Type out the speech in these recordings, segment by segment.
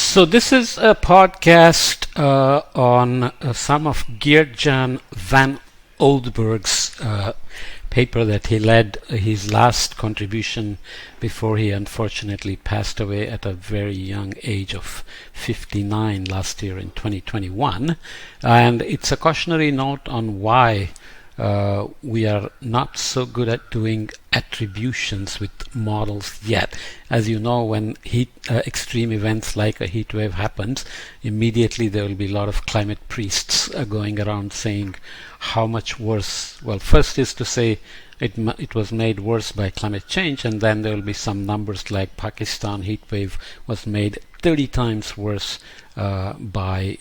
So this is a podcast on some of Geert-Jan van Oldberg's paper that he led, his last contribution before he unfortunately passed away at a very young age of 59 last year in 2021. And it's a cautionary note on why we are not so good at doing attributions with models yet. As you know, when extreme events like a heat wave happens, immediately there will be a lot of climate priests going around saying how much worse. Well, first is to say it was made worse by climate change, and then there will be some numbers like Pakistan heat wave was made 30 times worse by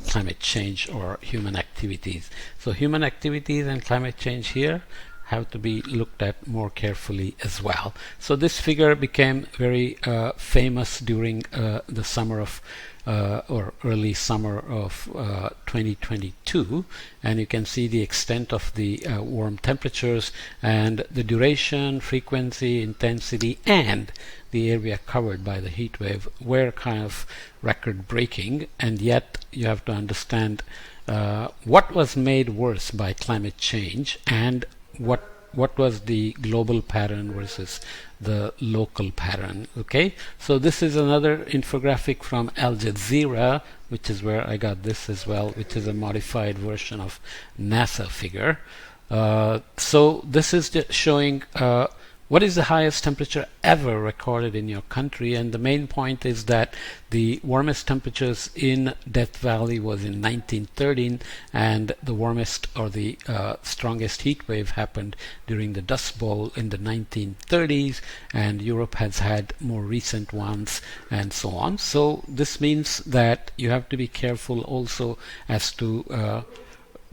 climate change or human activities. So human activities and climate change here have to be looked at more carefully as well. So this figure became very famous during the summer of or early summer of 2022, and you can see the extent of the warm temperatures and the duration, frequency, intensity, and the area covered by the heat wave were kind of record breaking. And yet you have to understand what was made worse by climate change and what was the global pattern versus the local pattern. Okay, so this is another infographic from Al Jazeera, which is where I got this as well, which is a modified version of NASA figure. So this is just showing what is the highest temperature ever recorded in your country, and the main point is that the warmest temperatures in Death Valley was in 1913, and the warmest or the strongest heat wave happened during the Dust Bowl in the 1930s, and Europe has had more recent ones and so on. So this means that you have to be careful also as to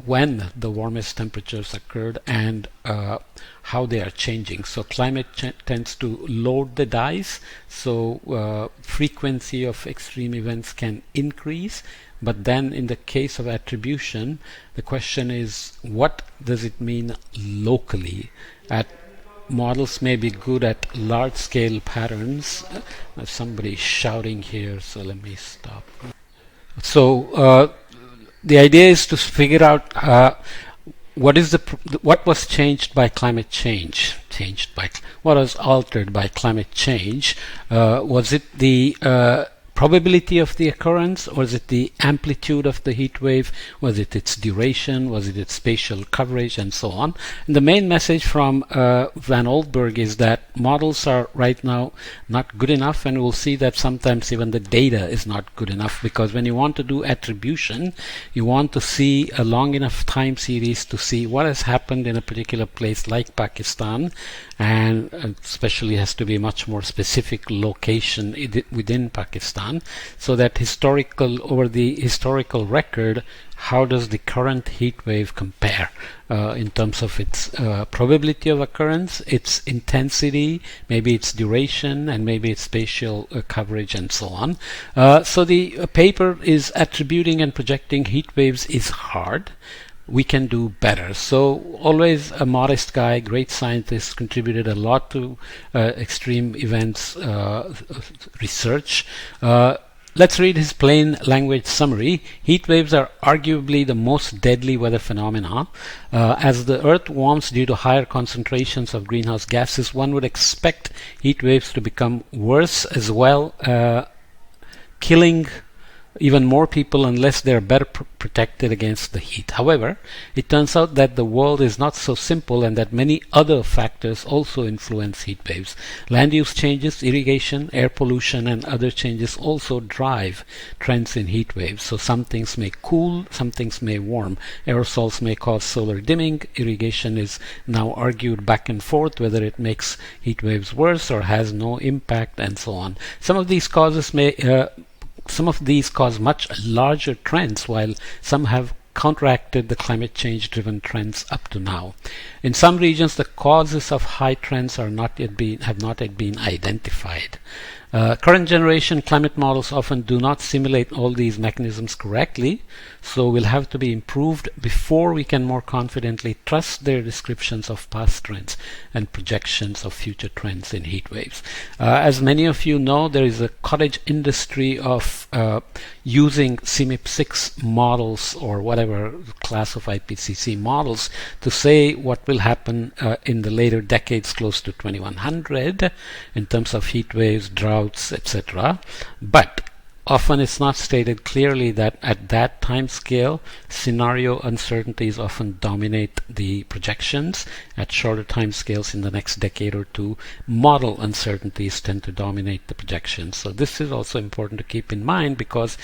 when the warmest temperatures occurred and how they are changing. So climate tends to load the dice, so frequency of extreme events can increase, but then in the case of attribution, the question is, what does it mean locally? Models may be good at large scale patterns. Somebody's shouting here, so let me stop. So the idea is to figure out what was changed by climate change. What was altered by climate change? Was it the probability of the occurrence? Was it the amplitude of the heat wave? Was it its duration? Was it its spatial coverage, and so on? And the main message from Van Oldberg is that models are right now not good enough, and we'll see that sometimes even the data is not good enough, because when you want to do attribution, you want to see a long enough time series to see what has happened in a particular place like Pakistan, and especially has to be much more specific location within Pakistan, so that over the historical record, how does the current heat wave compare in terms of its probability of occurrence, its intensity, maybe its duration, and maybe its spatial coverage, and so on. So the paper is attributing and projecting heat waves is hard. We can do better. So always a modest guy, great scientist, contributed a lot to extreme events research. Let's read his plain language summary. Heat waves are arguably the most deadly weather phenomena. As the Earth warms due to higher concentrations of greenhouse gases, one would expect heat waves to become worse as well, killing even more people unless they are better protected against the heat. However, it turns out that the world is not so simple, and that many other factors also influence heat waves. Land use changes, irrigation, air pollution, and other changes also drive trends in heat waves. So some things may cool, some things may warm. Aerosols may cause solar dimming. Irrigation is now argued back and forth whether it makes heat waves worse or has no impact, and so on. Some of these cause much larger trends, while some have counteracted the climate change driven trends up to now. In some regions, the causes of high trends have not yet been identified. Current generation climate models often do not simulate all these mechanisms correctly, so will have to be improved before we can more confidently trust their descriptions of past trends and projections of future trends in heat waves. As many of you know, there is a cottage industry of using CMIP6 models or whatever class of IPCC models to say what will happen in the later decades close to 2100 in terms of heat waves, droughts, etc. But often it's not stated clearly that at that time scale, scenario uncertainties often dominate the projections. At shorter time scales in the next decade or two, model uncertainties tend to dominate the projections. So this is also important to keep in mind, because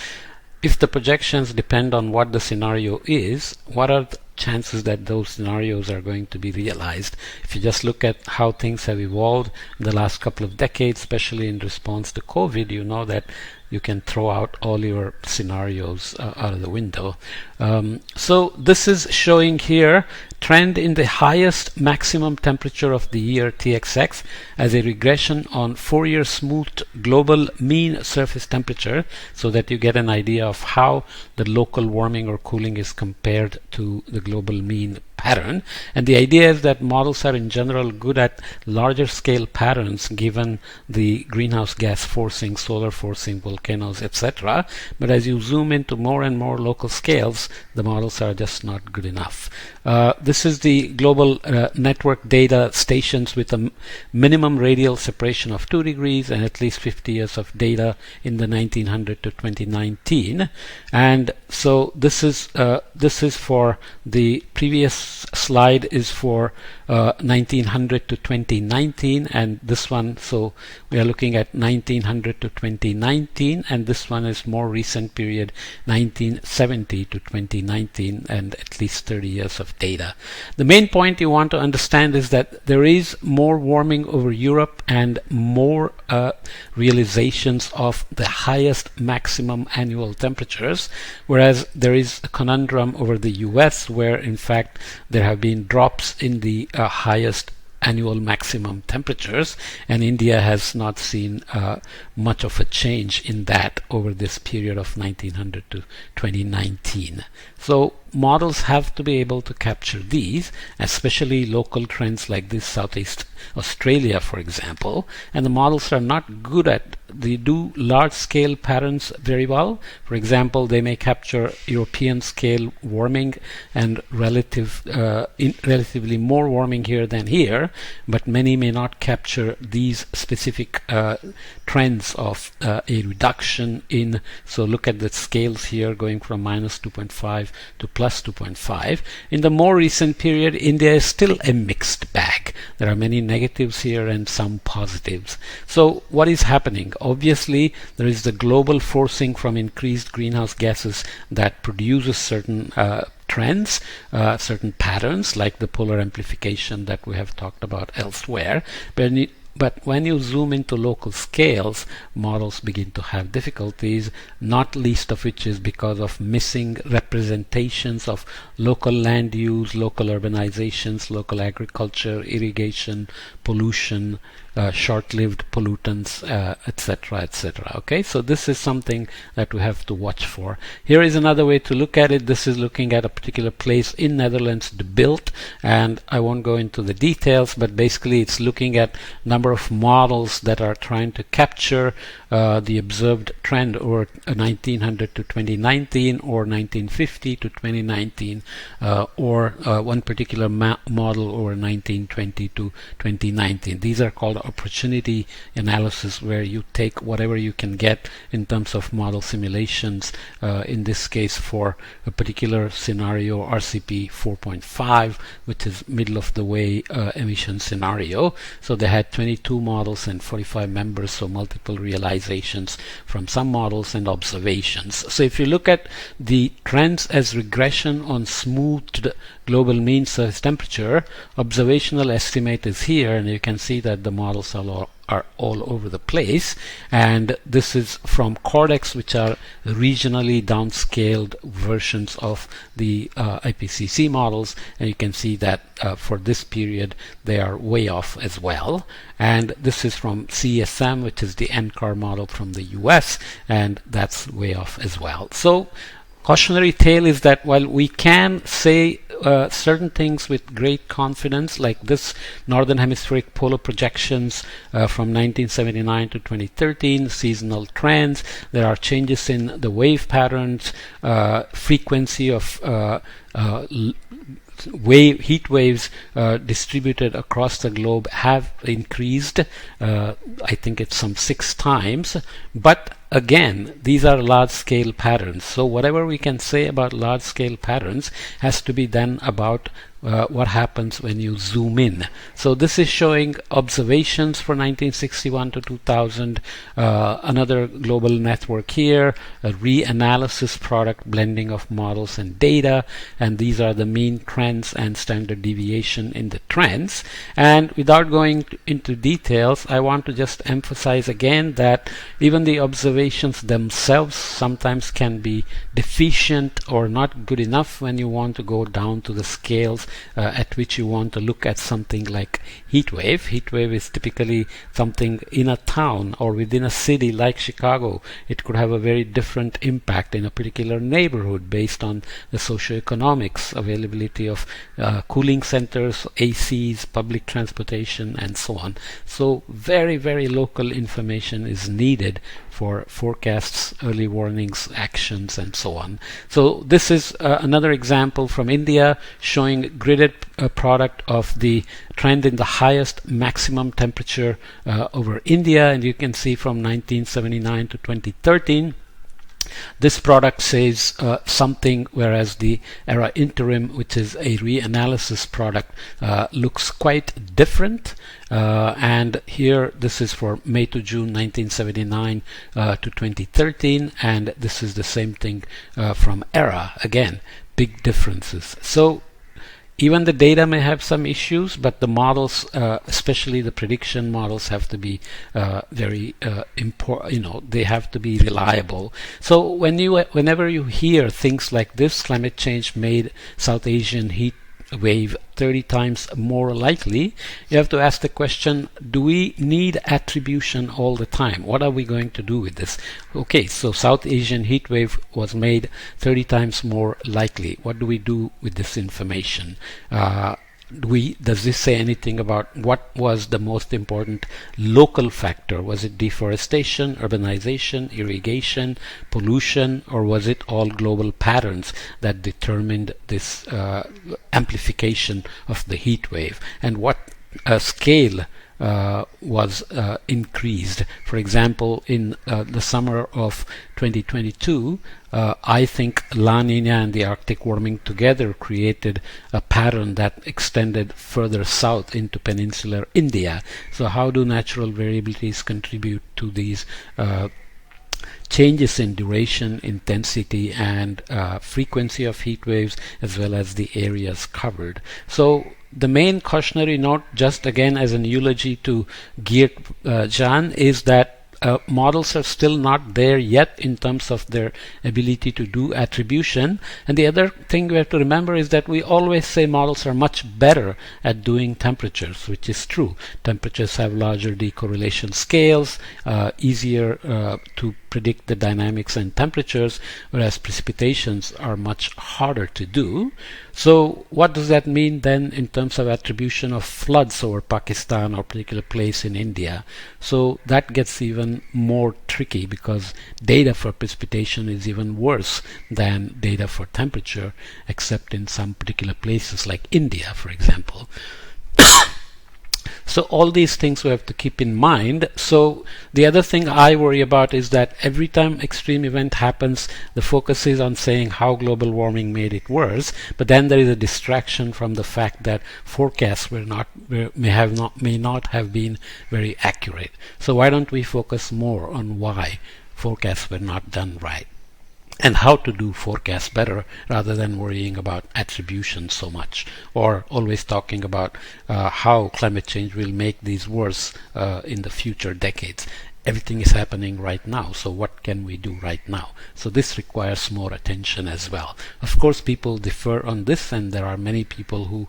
if the projections depend on what the scenario is, what are the chances that those scenarios are going to be realized? If you just look at how things have evolved in the last couple of decades, especially in response to COVID, you know that you can throw out all your scenarios out of the window. So this is showing here trend in the highest maximum temperature of the year TXX as a regression on 4-year smoothed global mean surface temperature, so that you get an idea of how the local warming or cooling is compared to the global mean pattern. And the idea is that models are in general good at larger scale patterns given the greenhouse gas forcing, solar forcing, volcanoes, etc. But as you zoom into more and more local scales, the models are just not good enough. This is the global network data stations with a minimum radial separation of 2 degrees and at least 50 years of data in the 1900 to 2019. And so this is for the previous slide is for 1900 to 2019, and this one, so we are looking at 1900 to 2019, and this one is more recent period 1970 to 2019, and at least 30 years of data. The main point you want to understand is that there is more warming over Europe and more realizations of the highest maximum annual temperatures, whereas there is a conundrum over the US, where in fact there have been drops in the highest annual maximum temperatures, and India has not seen much of a change in that over this period of 1900 to 2019. So models have to be able to capture these, especially local trends like this Southeast Australia, for example, and the models are not good at, they do large scale patterns very well. For example, they may capture European scale warming and relatively more warming here than here, but many may not capture these specific trends of a reduction in, so look at the scales here going from minus 2.5 to plus 2.5. In the more recent period, India is still a mixed bag. There are many negatives here and some positives. So what is happening? Obviously, there is the global forcing from increased greenhouse gases that produces certain trends, certain patterns like the polar amplification that we have talked about elsewhere. But when you zoom into local scales, models begin to have difficulties, not least of which is because of missing representations of local land use, local urbanizations, local agriculture, irrigation, pollution, short-lived pollutants, etc., etc. Okay, so this is something that we have to watch for. Here is another way to look at it. This is looking at a particular place in Netherlands, De Bilt, and I won't go into the details, but basically it's looking at number of models that are trying to capture the observed trend over 1900 to 2019 or 1950 to 2019 or one particular model over 1920 to 2019. These are called opportunity analysis, where you take whatever you can get in terms of model simulations, in this case for a particular scenario RCP 4.5, which is middle of the way emission scenario. So they had 22 models and 45 members, so multiple realizations from some models and observations. So if you look at the trends as regression on smoothed global mean surface temperature, observational estimate is here, and you can see that the models are are all over the place. And this is from Cordex, which are regionally downscaled versions of the IPCC models, and you can see that for this period they are way off as well. And this is from CSM, which is the NCAR model from the US, and that's way off as well. So cautionary tale is that while we can say certain things with great confidence, like this northern hemispheric polar projections from 1979 to 2013, seasonal trends, there are changes in the wave patterns, frequency of heat waves distributed across the globe have increased. I think it's some 6 times, but again, these are large-scale patterns. So whatever we can say about large-scale patterns has to be then about what happens when you zoom in. So this is showing observations for 1961 to 2000, another global network here, a reanalysis product, blending of models and data, and these are the mean trends and standard deviation in the trends. And without going into details, I want to just emphasize again that even the observations themselves sometimes can be deficient or not good enough when you want to go down to the scales at which you want to look at something like heat wave. Heat wave is typically something in a town or within a city like Chicago. It could have a very different impact in a particular neighborhood based on the socioeconomics, availability of cooling centers, ACs, public transportation, and so on. So very, very local information is needed for forecasts, early warnings, actions, and so on. So this is another example from India showing gridded product of the trend in the highest maximum temperature over India, and you can see from 1979 to 2013 this product says something, whereas the ERA interim, which is a reanalysis product, looks quite different. And here this is for May to June 1979 to 2013, and this is the same thing from ERA. Again, big differences. So even the data may have some issues, but the models, especially the prediction models, have to be very important. They have to be reliable. So whenever you hear things like this, climate change made South Asian heat wave 30 times more likely, you have to ask the question, do we need attribution all the time? What are we going to do with this? Okay, so South Asian heat wave was made 30 times more likely. What do we do with this information? Does this say anything about what was the most important local factor? Was it deforestation, urbanization, irrigation, pollution, or was it all global patterns that determined this amplification of the heat wave? And what scale was increased? For example, in the summer of 2022, I think La Nina and the Arctic warming together created a pattern that extended further south into peninsular India. So how do natural variabilities contribute to these changes in duration, intensity, and frequency of heat waves, as well as the areas covered? So the main cautionary note, just again as an eulogy to Geert Jan, is that models are still not there yet in terms of their ability to do attribution. And the other thing we have to remember is that we always say models are much better at doing temperatures, which is true. Temperatures have larger decorrelation scales, easier to predict the dynamics and temperatures, whereas precipitations are much harder to do. So what does that mean then in terms of attribution of floods over Pakistan or particular place in India? So that gets even more tricky because data for precipitation is even worse than data for temperature, except in some particular places like India, for example. So all these things we have to keep in mind. So the other thing I worry about is that every time extreme event happens, the focus is on saying how global warming made it worse, but then there is a distraction from the fact that forecasts may not have been very accurate. So why don't we focus more on why forecasts were not done right? and how to do forecasts better rather than worrying about attribution so much, or always talking about how climate change will make these worse in the future decades. Everything is happening right now, so what can we do right now? So this requires more attention as well. Of course, people differ on this, and there are many people who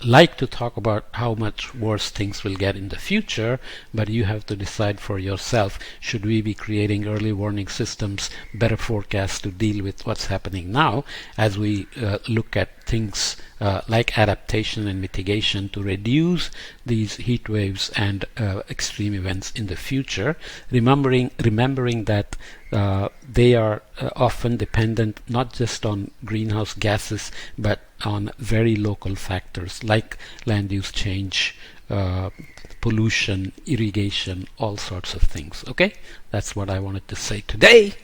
like to talk about how much worse things will get in the future, but you have to decide for yourself, should we be creating early warning systems, better forecasts to deal with what's happening now, as we look at things like adaptation and mitigation to reduce these heat waves and extreme events in the future, remembering that they are often dependent not just on greenhouse gases but on very local factors like land use change, pollution, irrigation, all sorts of things. Okay, that's what I wanted to say today.